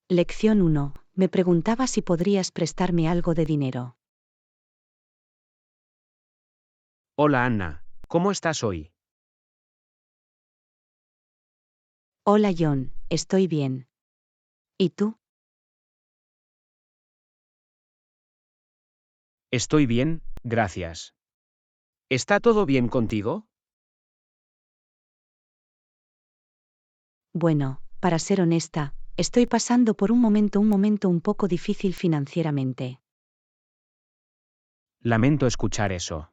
Lección 1. Me preguntaba si podrías prestarme algo de dinero. Hola Anna, ¿cómo estás hoy? Hola John, estoy bien. ¿Y tú? Estoy bien, gracias. ¿Está todo bien contigo? Bueno, para ser honesta, estoy pasando por un momento un poco difícil financieramente. Lamento escuchar eso.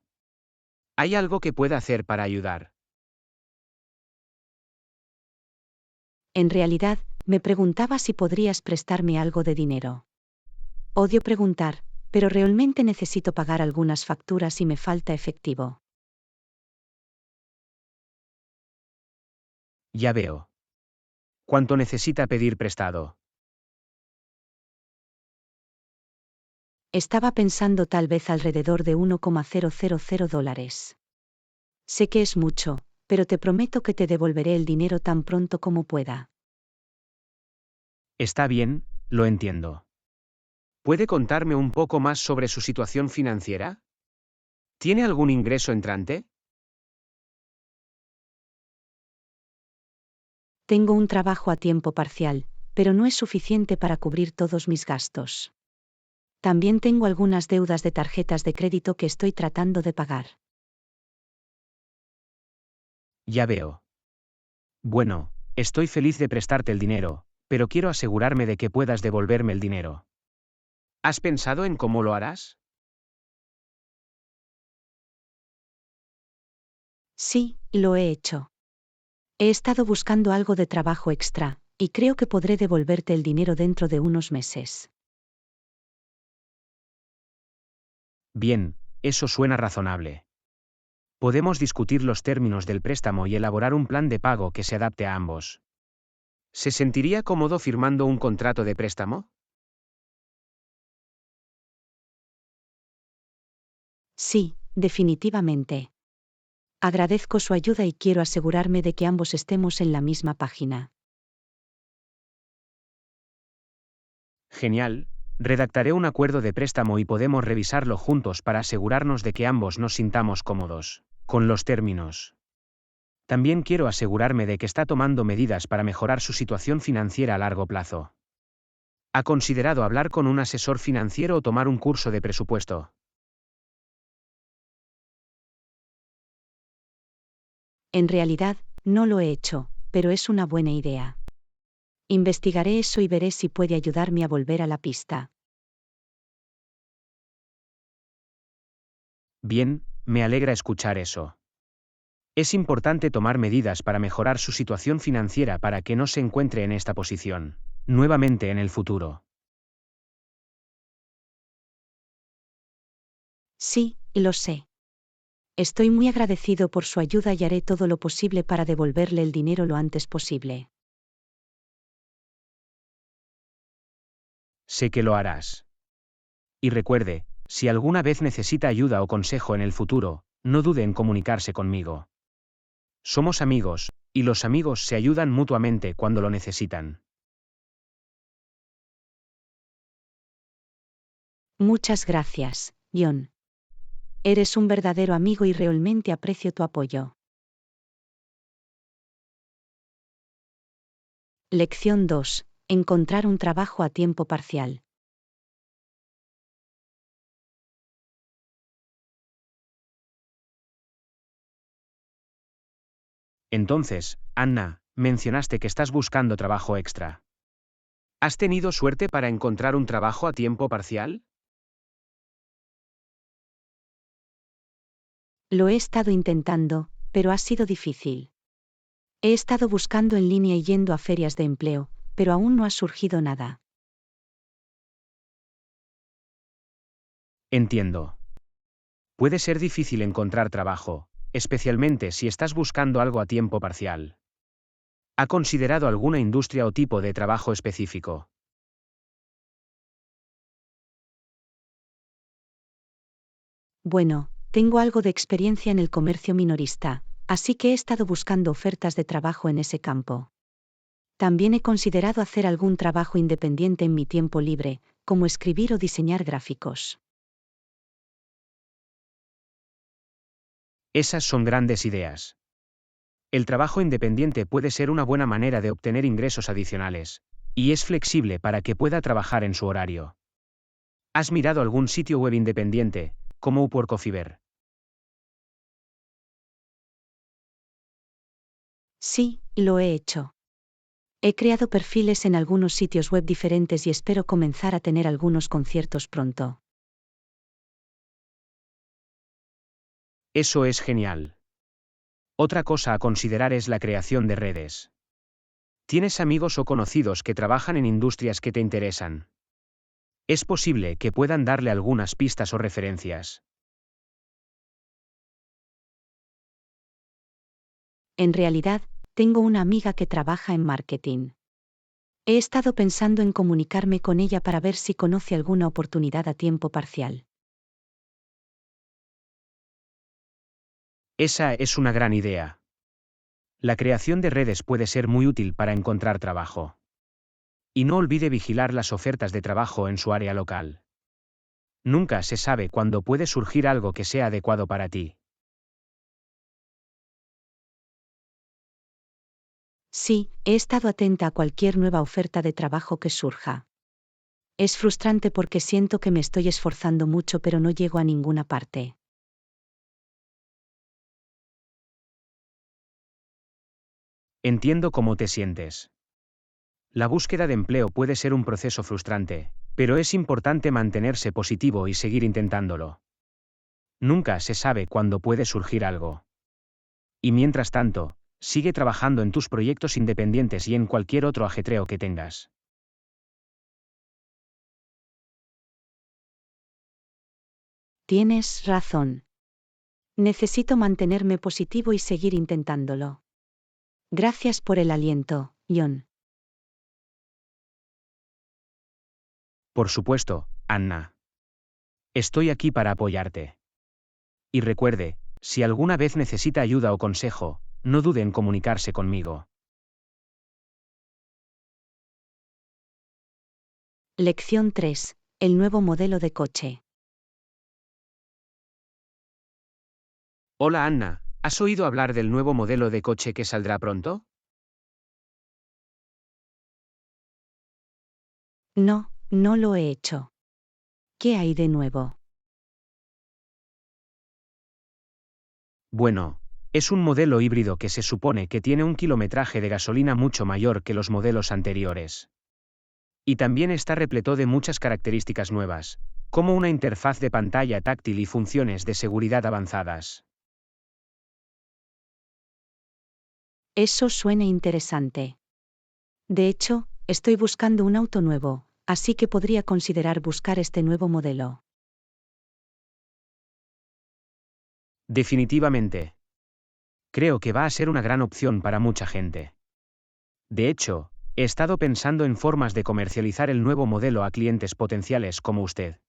¿Hay algo que pueda hacer para ayudar? En realidad, me preguntaba si podrías prestarme algo de dinero. Odio preguntar, pero realmente necesito pagar algunas facturas y me falta efectivo. Ya veo. ¿Cuánto necesita pedir prestado? Estaba pensando tal vez alrededor de $1,000. Sé que es mucho, pero te prometo que te devolveré el dinero tan pronto como pueda. Está bien, lo entiendo. ¿Puede contarme un poco más sobre su situación financiera? ¿Tiene algún ingreso entrante? Tengo un trabajo a tiempo parcial, pero no es suficiente para cubrir todos mis gastos. También tengo algunas deudas de tarjetas de crédito que estoy tratando de pagar. Ya veo. Bueno, estoy feliz de prestarte el dinero, pero quiero asegurarme de que puedas devolverme el dinero. ¿Has pensado en cómo lo harás? Sí, lo he hecho. He estado buscando algo de trabajo extra, y creo que podré devolverte el dinero dentro de unos meses. Bien, eso suena razonable. Podemos discutir los términos del préstamo y elaborar un plan de pago que se adapte a ambos. ¿Se sentiría cómodo firmando un contrato de préstamo? Sí, definitivamente. Agradezco su ayuda y quiero asegurarme de que ambos estemos en la misma página. Genial, redactaré un acuerdo de préstamo y podemos revisarlo juntos para asegurarnos de que ambos nos sintamos cómodos con los términos. También quiero asegurarme de que está tomando medidas para mejorar su situación financiera a largo plazo. ¿Ha considerado hablar con un asesor financiero o tomar un curso de presupuesto? En realidad, no lo he hecho, pero es una buena idea. Investigaré eso y veré si puede ayudarme a volver a la pista. Bien, me alegra escuchar eso. Es importante tomar medidas para mejorar su situación financiera para que no se encuentre en esta posición nuevamente en el futuro. Sí, lo sé. Estoy muy agradecido por su ayuda y haré todo lo posible para devolverle el dinero lo antes posible. Sé que lo harás. Y recuerde, si alguna vez necesita ayuda o consejo en el futuro, no dude en comunicarse conmigo. Somos amigos, y los amigos se ayudan mutuamente cuando lo necesitan. Muchas gracias, John. Eres un verdadero amigo y realmente aprecio tu apoyo. Lección 2. Encontrar un trabajo a tiempo parcial. Entonces, Anna, mencionaste que estás buscando trabajo extra. ¿Has tenido suerte para encontrar un trabajo a tiempo parcial? Lo he estado intentando, pero ha sido difícil. He estado buscando en línea y yendo a ferias de empleo, pero aún no ha surgido nada. Entiendo. Puede ser difícil encontrar trabajo, especialmente si estás buscando algo a tiempo parcial. ¿Ha considerado alguna industria o tipo de trabajo específico? Bueno, tengo algo de experiencia en el comercio minorista, así que he estado buscando ofertas de trabajo en ese campo. También he considerado hacer algún trabajo independiente en mi tiempo libre, como escribir o diseñar gráficos. Esas son grandes ideas. El trabajo independiente puede ser una buena manera de obtener ingresos adicionales, y es flexible para que pueda trabajar en su horario. ¿Has mirado algún sitio web independiente, como Upwork o Fiverr? Sí, lo he hecho. He creado perfiles en algunos sitios web diferentes y espero comenzar a tener algunos conciertos pronto. Eso es genial. Otra cosa a considerar es la creación de redes. ¿Tienes amigos o conocidos que trabajan en industrias que te interesan? Es posible que puedan darle algunas pistas o referencias. En realidad, tengo una amiga que trabaja en marketing. He estado pensando en comunicarme con ella para ver si conoce alguna oportunidad a tiempo parcial. Esa es una gran idea. La creación de redes puede ser muy útil para encontrar trabajo. Y no olvide vigilar las ofertas de trabajo en su área local. Nunca se sabe cuándo puede surgir algo que sea adecuado para ti. Sí, he estado atenta a cualquier nueva oferta de trabajo que surja. Es frustrante porque siento que me estoy esforzando mucho pero no llego a ninguna parte. Entiendo cómo te sientes. La búsqueda de empleo puede ser un proceso frustrante, pero es importante mantenerse positivo y seguir intentándolo. Nunca se sabe cuándo puede surgir algo. Y mientras tanto, sigue trabajando en tus proyectos independientes y en cualquier otro ajetreo que tengas. Tienes razón. Necesito mantenerme positivo y seguir intentándolo. Gracias por el aliento, John. Por supuesto, Anna. Estoy aquí para apoyarte. Y recuerde, si alguna vez necesita ayuda o consejo, no dude en comunicarse conmigo. Lección 3. El nuevo modelo de coche. Hola Anna, ¿has oído hablar del nuevo modelo de coche que saldrá pronto? No, no lo he hecho. ¿Qué hay de nuevo? Bueno, es un modelo híbrido que se supone que tiene un kilometraje de gasolina mucho mayor que los modelos anteriores. Y también está repleto de muchas características nuevas, como una interfaz de pantalla táctil y funciones de seguridad avanzadas. Eso suena interesante. De hecho, estoy buscando un auto nuevo, así que podría considerar buscar este nuevo modelo. Definitivamente. Creo que va a ser una gran opción para mucha gente. De hecho, he estado pensando en formas de comercializar el nuevo modelo a clientes potenciales como usted.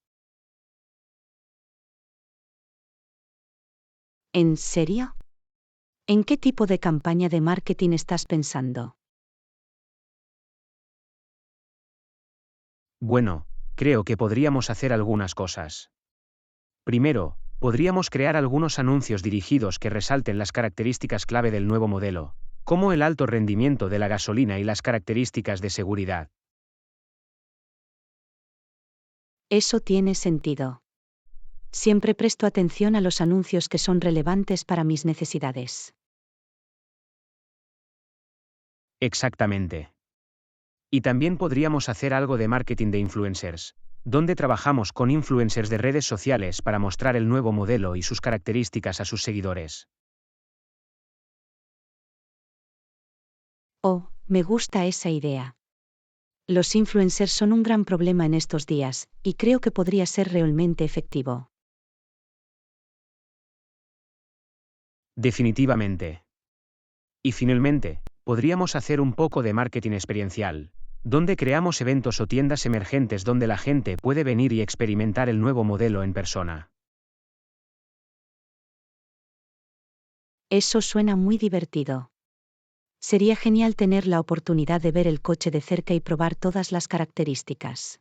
¿En serio? ¿En qué tipo de campaña de marketing estás pensando? Bueno, creo que podríamos hacer algunas cosas. Primero, podríamos crear algunos anuncios dirigidos que resalten las características clave del nuevo modelo, como el alto rendimiento de la gasolina y las características de seguridad. Eso tiene sentido. Siempre presto atención a los anuncios que son relevantes para mis necesidades. Exactamente. Y también podríamos hacer algo de marketing de influencers, donde trabajamos con influencers de redes sociales para mostrar el nuevo modelo y sus características a sus seguidores. Oh, me gusta esa idea. Los influencers son un gran problema en estos días, y creo que podría ser realmente efectivo. Definitivamente. Y finalmente, podríamos hacer un poco de marketing experiencial, donde creamos eventos o tiendas emergentes donde la gente puede venir y experimentar el nuevo modelo en persona. Eso suena muy divertido. Sería genial tener la oportunidad de ver el coche de cerca y probar todas las características.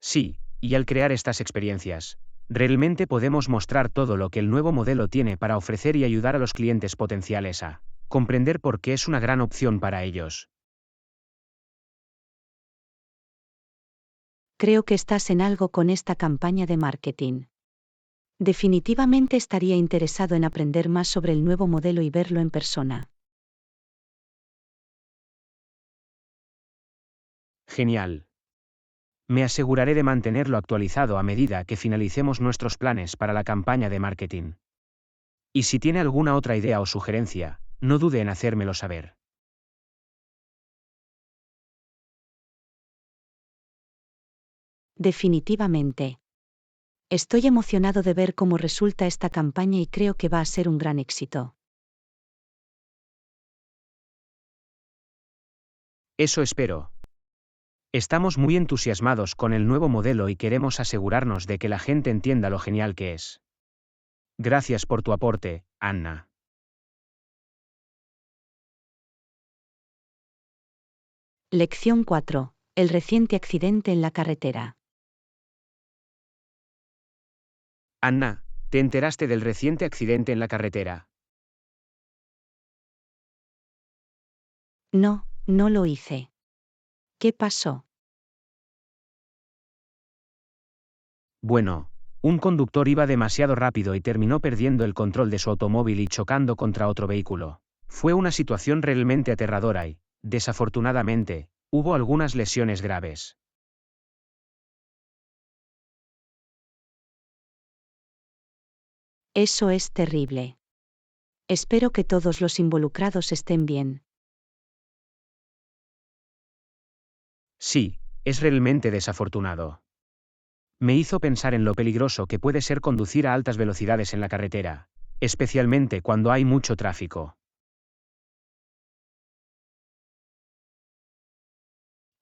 Sí, y al crear estas experiencias, realmente podemos mostrar todo lo que el nuevo modelo tiene para ofrecer y ayudar a los clientes potenciales a comprender por qué es una gran opción para ellos. Creo que estás en algo con esta campaña de marketing. Definitivamente estaría interesado en aprender más sobre el nuevo modelo y verlo en persona. Genial. Me aseguraré de mantenerlo actualizado a medida que finalicemos nuestros planes para la campaña de marketing. Y si tiene alguna otra idea o sugerencia, no dude en hacérmelo saber. Definitivamente. Estoy emocionado de ver cómo resulta esta campaña y creo que va a ser un gran éxito. Eso espero. Estamos muy entusiasmados con el nuevo modelo y queremos asegurarnos de que la gente entienda lo genial que es. Gracias por tu aporte, Anna. Lección 4. El reciente accidente en la carretera. Anna, ¿te enteraste del reciente accidente en la carretera? No, no lo hice. ¿Qué pasó? Bueno, un conductor iba demasiado rápido y terminó perdiendo el control de su automóvil y chocando contra otro vehículo. Fue una situación realmente aterradora y, desafortunadamente, hubo algunas lesiones graves. Eso es terrible. Espero que todos los involucrados estén bien. Sí, es realmente desafortunado. Me hizo pensar en lo peligroso que puede ser conducir a altas velocidades en la carretera, especialmente cuando hay mucho tráfico.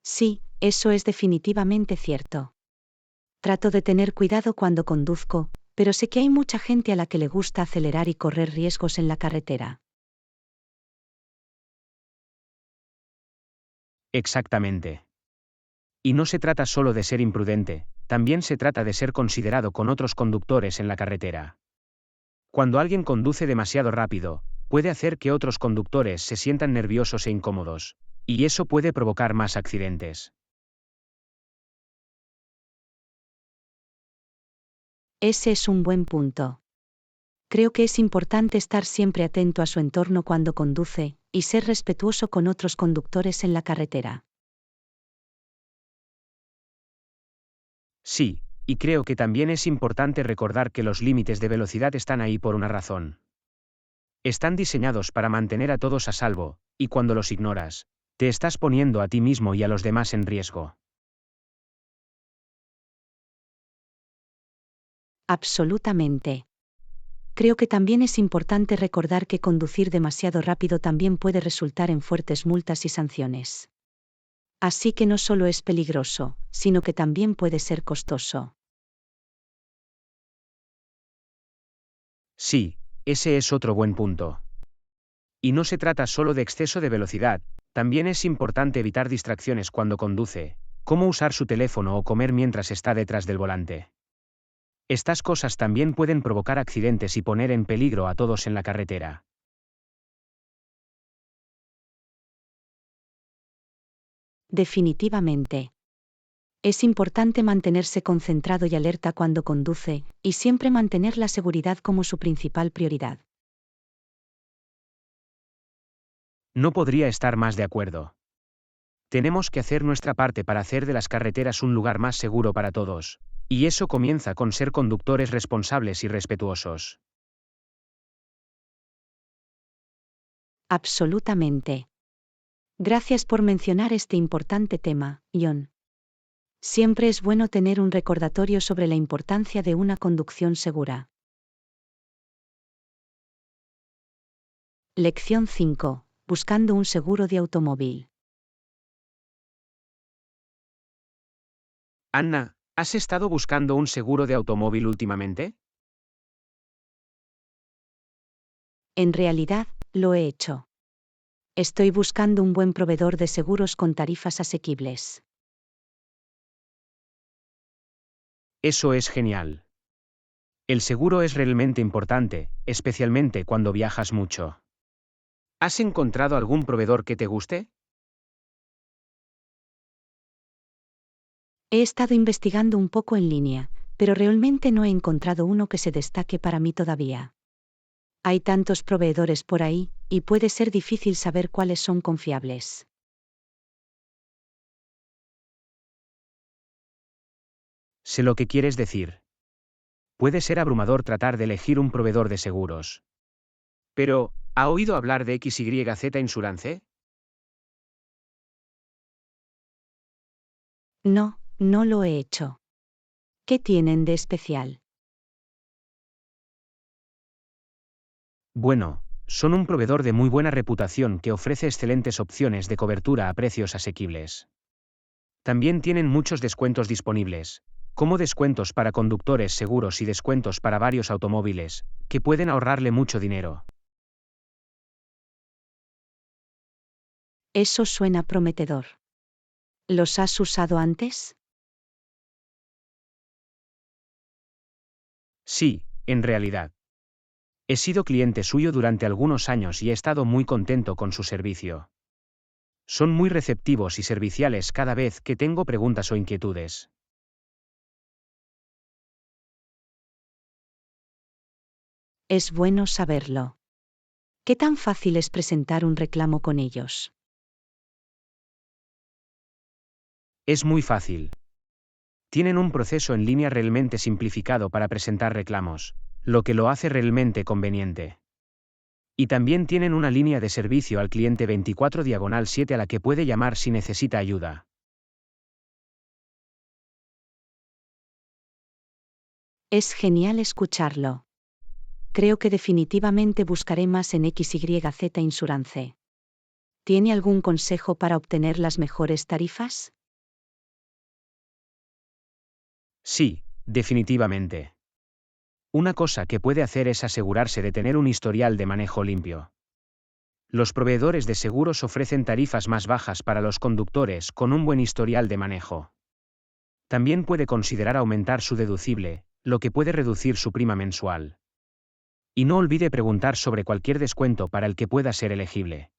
Sí, eso es definitivamente cierto. Trato de tener cuidado cuando conduzco, pero sé que hay mucha gente a la que le gusta acelerar y correr riesgos en la carretera. Exactamente. Y no se trata solo de ser imprudente, también se trata de ser considerado con otros conductores en la carretera. Cuando alguien conduce demasiado rápido, puede hacer que otros conductores se sientan nerviosos e incómodos, y eso puede provocar más accidentes. Ese es un buen punto. Creo que es importante estar siempre atento a su entorno cuando conduce, y ser respetuoso con otros conductores en la carretera. Sí, y creo que también es importante recordar que los límites de velocidad están ahí por una razón. Están diseñados para mantener a todos a salvo, y cuando los ignoras, te estás poniendo a ti mismo y a los demás en riesgo. Absolutamente. Creo que también es importante recordar que conducir demasiado rápido también puede resultar en fuertes multas y sanciones. Así que no solo es peligroso, sino que también puede ser costoso. Sí, ese es otro buen punto. Y no se trata solo de exceso de velocidad, también es importante evitar distracciones cuando conduce, como usar su teléfono o comer mientras está detrás del volante. Estas cosas también pueden provocar accidentes y poner en peligro a todos en la carretera. Definitivamente. Es importante mantenerse concentrado y alerta cuando conduce, y siempre mantener la seguridad como su principal prioridad. No podría estar más de acuerdo. Tenemos que hacer nuestra parte para hacer de las carreteras un lugar más seguro para todos, y eso comienza con ser conductores responsables y respetuosos. Absolutamente. Gracias por mencionar este importante tema, John. Siempre es bueno tener un recordatorio sobre la importancia de una conducción segura. Lección 5. Buscando un seguro de automóvil. Anna, ¿has estado buscando un seguro de automóvil últimamente? En realidad, lo he hecho. Estoy buscando un buen proveedor de seguros con tarifas asequibles. Eso es genial. El seguro es realmente importante, especialmente cuando viajas mucho. ¿Has encontrado algún proveedor que te guste? He estado investigando un poco en línea, pero realmente no he encontrado uno que se destaque para mí todavía. Hay tantos proveedores por ahí, y puede ser difícil saber cuáles son confiables. Sé lo que quieres decir. Puede ser abrumador tratar de elegir un proveedor de seguros. Pero, ¿ha oído hablar de XYZ Insurance? No, no lo he hecho. ¿Qué tienen de especial? Bueno, son un proveedor de muy buena reputación que ofrece excelentes opciones de cobertura a precios asequibles. También tienen muchos descuentos disponibles, como descuentos para conductores seguros y descuentos para varios automóviles, que pueden ahorrarle mucho dinero. Eso suena prometedor. ¿Los has usado antes? Sí, en realidad. He sido cliente suyo durante algunos años y he estado muy contento con su servicio. Son muy receptivos y serviciales cada vez que tengo preguntas o inquietudes. Es bueno saberlo. ¿Qué tan fácil es presentar un reclamo con ellos? Es muy fácil. Tienen un proceso en línea realmente simplificado para presentar reclamos, lo que lo hace realmente conveniente. Y también tienen una línea de servicio al cliente 24/7 a la que puede llamar si necesita ayuda. Es genial escucharlo. Creo que definitivamente buscaré más en XYZ Insurance. ¿Tiene algún consejo para obtener las mejores tarifas? Sí, definitivamente. Una cosa que puede hacer es asegurarse de tener un historial de manejo limpio. Los proveedores de seguros ofrecen tarifas más bajas para los conductores con un buen historial de manejo. También puede considerar aumentar su deducible, lo que puede reducir su prima mensual. Y no olvide preguntar sobre cualquier descuento para el que pueda ser elegible.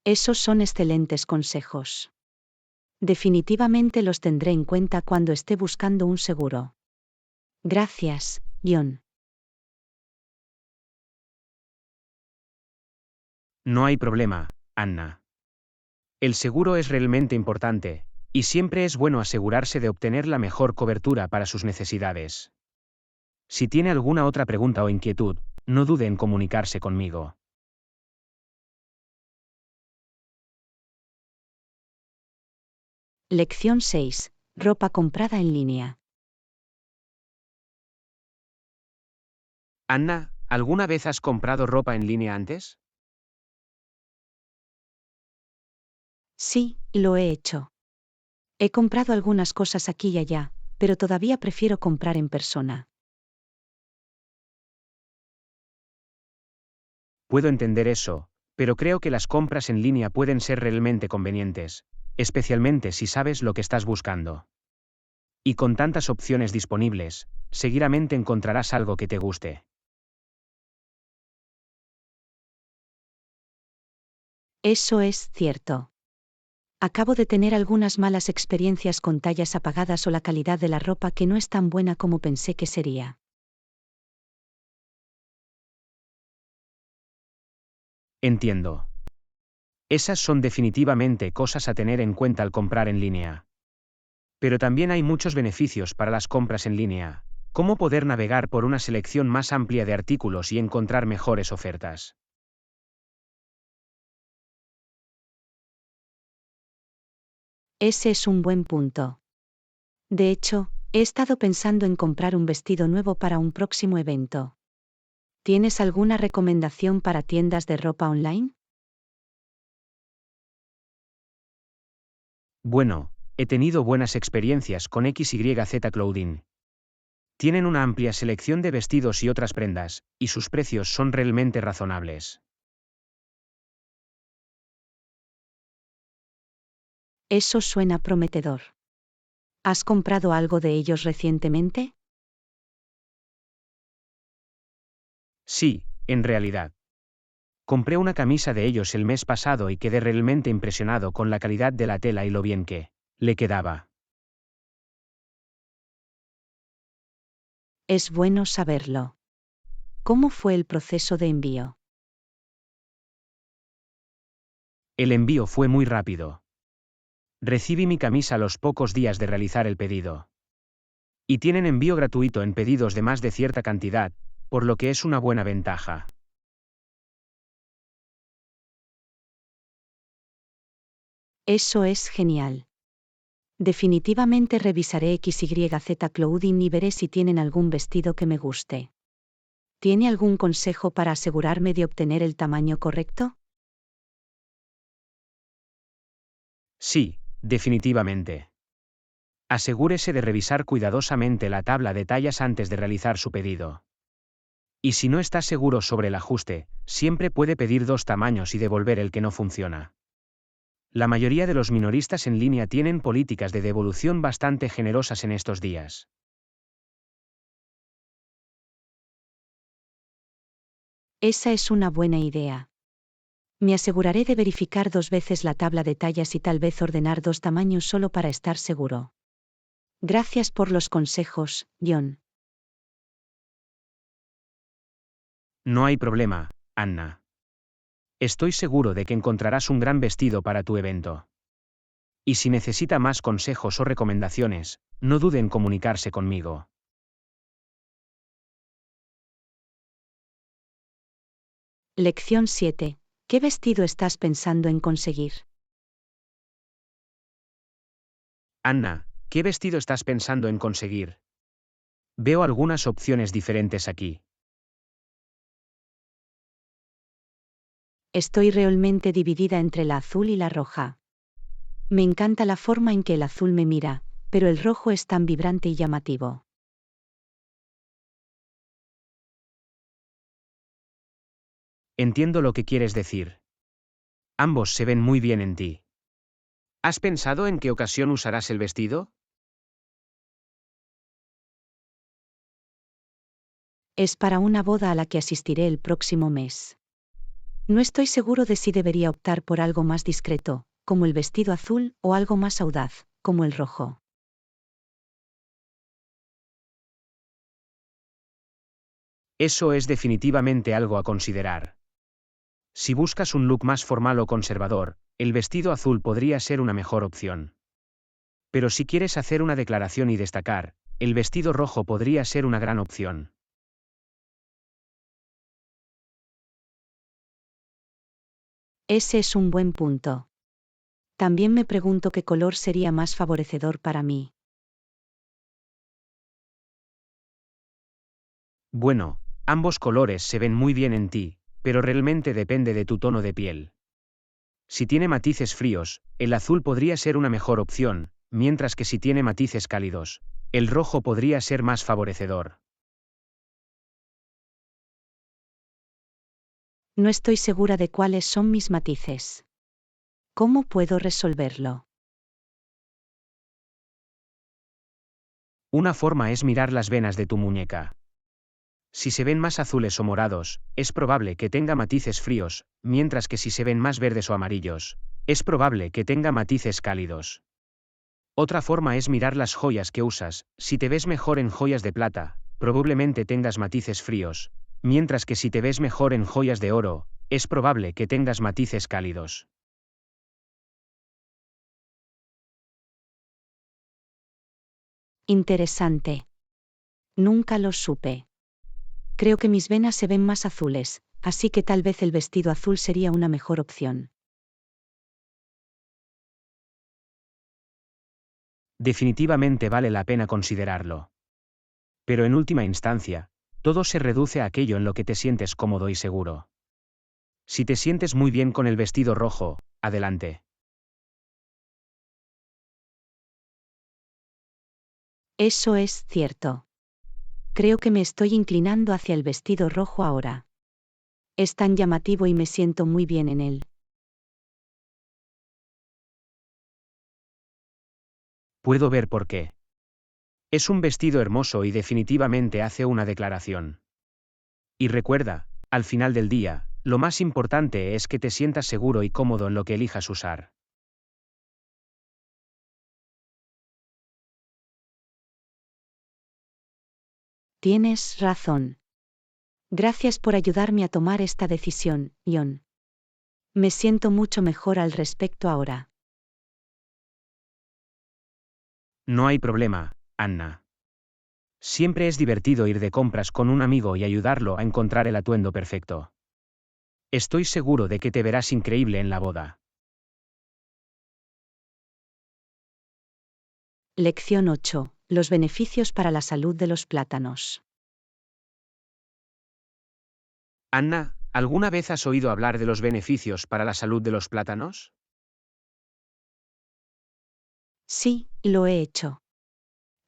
Esos son excelentes consejos. Definitivamente los tendré en cuenta cuando esté buscando un seguro. Gracias, John. No hay problema, Anna. El seguro es realmente importante, y siempre es bueno asegurarse de obtener la mejor cobertura para sus necesidades. Si tiene alguna otra pregunta o inquietud, no dude en comunicarse conmigo. Lección 6. Ropa comprada en línea. Anna, ¿alguna vez has comprado ropa en línea antes? Sí, lo he hecho. He comprado algunas cosas aquí y allá, pero todavía prefiero comprar en persona. Puedo entender eso, pero creo que las compras en línea pueden ser realmente convenientes, especialmente si sabes lo que estás buscando. Y con tantas opciones disponibles, seguramente encontrarás algo que te guste. Eso es cierto. Acabo de tener algunas malas experiencias con tallas apagadas o la calidad de la ropa que no es tan buena como pensé que sería. Entiendo. Esas son definitivamente cosas a tener en cuenta al comprar en línea. Pero también hay muchos beneficios para las compras en línea, como poder navegar por una selección más amplia de artículos y encontrar mejores ofertas. Ese es un buen punto. De hecho, he estado pensando en comprar un vestido nuevo para un próximo evento. ¿Tienes alguna recomendación para tiendas de ropa online? Bueno, he tenido buenas experiencias con XYZ Clothing. Tienen una amplia selección de vestidos y otras prendas, y sus precios son realmente razonables. Eso suena prometedor. ¿Has comprado algo de ellos recientemente? Sí, en realidad. Compré una camisa de ellos el mes pasado y quedé realmente impresionado con la calidad de la tela y lo bien que le quedaba. Es bueno saberlo. ¿Cómo fue el proceso de envío? El envío fue muy rápido. Recibí mi camisa a los pocos días de realizar el pedido. Y tienen envío gratuito en pedidos de más de cierta cantidad, por lo que es una buena ventaja. Eso es genial. Definitivamente revisaré XYZ Clothing y veré si tienen algún vestido que me guste. ¿Tiene algún consejo para asegurarme de obtener el tamaño correcto? Sí, definitivamente. Asegúrese de revisar cuidadosamente la tabla de tallas antes de realizar su pedido. Y si no está seguro sobre el ajuste, siempre puede pedir 2 tamaños y devolver el que no funciona. La mayoría de los minoristas en línea tienen políticas de devolución bastante generosas en estos días. Esa es una buena idea. Me aseguraré de verificar 2 veces la tabla de tallas y tal vez ordenar 2 tamaños solo para estar seguro. Gracias por los consejos, John. No hay problema, Anna. Estoy seguro de que encontrarás un gran vestido para tu evento. Y si necesita más consejos o recomendaciones, no dude en comunicarse conmigo. Lección 7. ¿Qué vestido estás pensando en conseguir? Anna, ¿qué vestido estás pensando en conseguir? Veo algunas opciones diferentes aquí. Estoy realmente dividida entre la azul y la roja. Me encanta la forma en que el azul me mira, pero el rojo es tan vibrante y llamativo. Entiendo lo que quieres decir. Ambos se ven muy bien en ti. ¿Has pensado en qué ocasión usarás el vestido? Es para una boda a la que asistiré el próximo mes. No estoy seguro de si debería optar por algo más discreto, como el vestido azul, o algo más audaz, como el rojo. Eso es definitivamente algo a considerar. Si buscas un look más formal o conservador, el vestido azul podría ser una mejor opción. Pero si quieres hacer una declaración y destacar, el vestido rojo podría ser una gran opción. Ese es un buen punto. También me pregunto qué color sería más favorecedor para mí. Bueno, ambos colores se ven muy bien en ti, pero realmente depende de tu tono de piel. Si tiene matices fríos, el azul podría ser una mejor opción, mientras que si tiene matices cálidos, el rojo podría ser más favorecedor. No estoy segura de cuáles son mis matices. ¿Cómo puedo resolverlo? Una forma es mirar las venas de tu muñeca. Si se ven más azules o morados, es probable que tenga matices fríos, mientras que si se ven más verdes o amarillos, es probable que tenga matices cálidos. Otra forma es mirar las joyas que usas. Si te ves mejor en joyas de plata, probablemente tengas matices fríos, mientras que si te ves mejor en joyas de oro, es probable que tengas matices cálidos. Interesante. Nunca lo supe. Creo que mis venas se ven más azules, así que tal vez el vestido azul sería una mejor opción. Definitivamente vale la pena considerarlo. Pero en última instancia, todo se reduce a aquello en lo que te sientes cómodo y seguro. Si te sientes muy bien con el vestido rojo, adelante. Eso es cierto. creo que me estoy inclinando hacia el vestido rojo ahora. Es tan llamativo y me siento muy bien en él. Puedo ver por qué. Es un vestido hermoso y definitivamente hace una declaración. Y recuerda, al final del día, lo más importante es que te sientas seguro y cómodo en lo que elijas usar. Tienes razón. Gracias por ayudarme a tomar esta decisión, John. Me siento mucho mejor al respecto ahora. No hay problema, Anna. Siempre es divertido ir de compras con un amigo y ayudarlo a encontrar el atuendo perfecto. Estoy seguro de que te verás increíble en la boda. Lección 8. Los beneficios para la salud de los plátanos. Anna, ¿alguna vez has oído hablar de los beneficios para la salud de los plátanos? Sí, lo he hecho.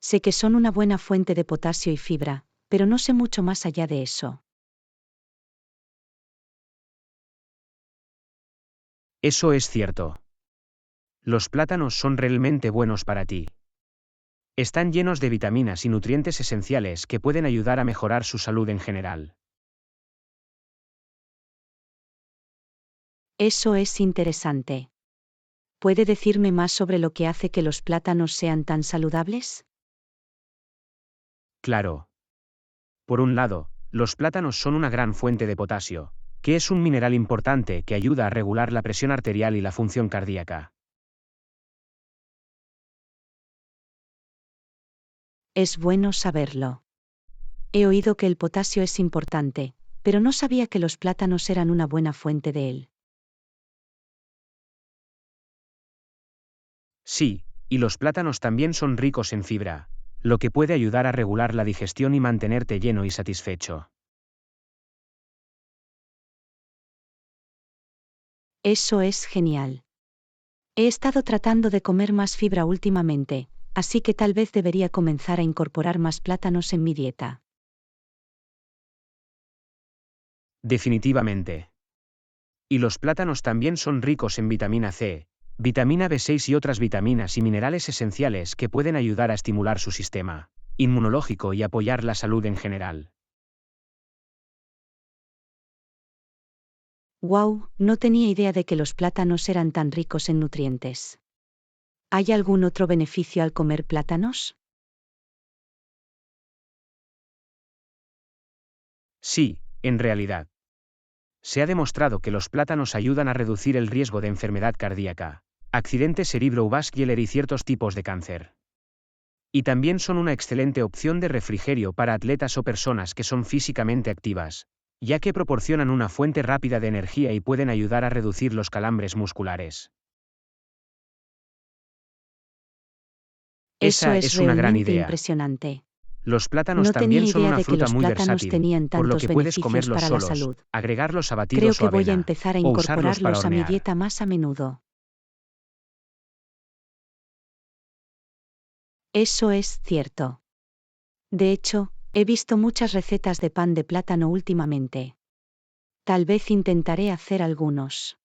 Sé que son una buena fuente de potasio y fibra, pero no sé mucho más allá de eso. Eso es cierto. Los plátanos son realmente buenos para ti. Están llenos de vitaminas y nutrientes esenciales que pueden ayudar a mejorar su salud en general. Eso es interesante. ¿Puede decirme más sobre lo que hace que los plátanos sean tan saludables? Claro. Por un lado, los plátanos son una gran fuente de potasio, que es un mineral importante que ayuda a regular la presión arterial y la función cardíaca. Es bueno saberlo. He oído que el potasio es importante, pero no sabía que los plátanos eran una buena fuente de él. Sí, y los plátanos también son ricos en fibra, lo que puede ayudar a regular la digestión y mantenerte lleno y satisfecho. Eso es genial. He estado tratando de comer más fibra últimamente, así que tal vez debería comenzar a incorporar más plátanos en mi dieta. Definitivamente. Y los plátanos también son ricos en vitamina C, vitamina B6 y otras vitaminas y minerales esenciales que pueden ayudar a estimular su sistema inmunológico y apoyar la salud en general. Wow, no tenía idea de que los plátanos eran tan ricos en nutrientes. ¿Hay algún otro beneficio al comer plátanos? Sí, en realidad. Se ha demostrado que los plátanos ayudan a reducir el riesgo de enfermedad cardíaca, accidente cerebrovascular y ciertos tipos de cáncer. Y también son una excelente opción de refrigerio para atletas o personas que son físicamente activas, ya que proporcionan una fuente rápida de energía y pueden ayudar a reducir los calambres musculares. Eso Esa es es una gran realmente idea. impresionante. Los plátanos No también tenía son idea una de que fruta los muy plátanos versátil, tenían por lo tantos que puedes beneficios comerlos para la solos, salud. agregarlos a Creo batidos o que voy a avena, empezar a o usarlos para incorporarlos a mi hornear. dieta más a menudo. Eso es cierto. De hecho, he visto muchas recetas de pan de plátano últimamente. Tal vez intentaré hacer algunos.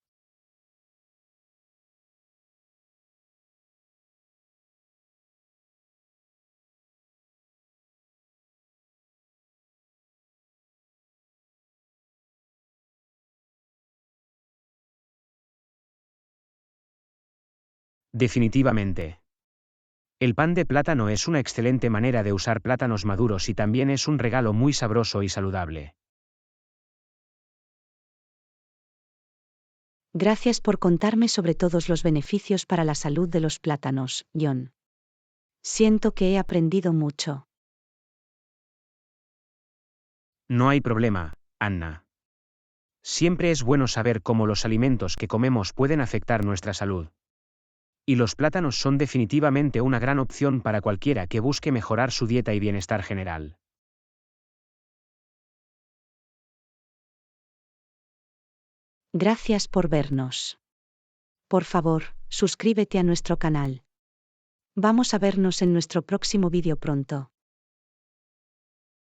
Definitivamente. El pan de plátano es una excelente manera de usar plátanos maduros y también es un regalo muy sabroso y saludable. Gracias por contarme sobre todos los beneficios para la salud de los plátanos, John. Siento que he aprendido mucho. No hay problema, Anna. Siempre es bueno saber cómo los alimentos que comemos pueden afectar nuestra salud. Y los plátanos son definitivamente una gran opción para cualquiera que busque mejorar su dieta y bienestar general. Gracias por vernos. Por favor, suscríbete a nuestro canal. Vamos a vernos en nuestro próximo vídeo pronto.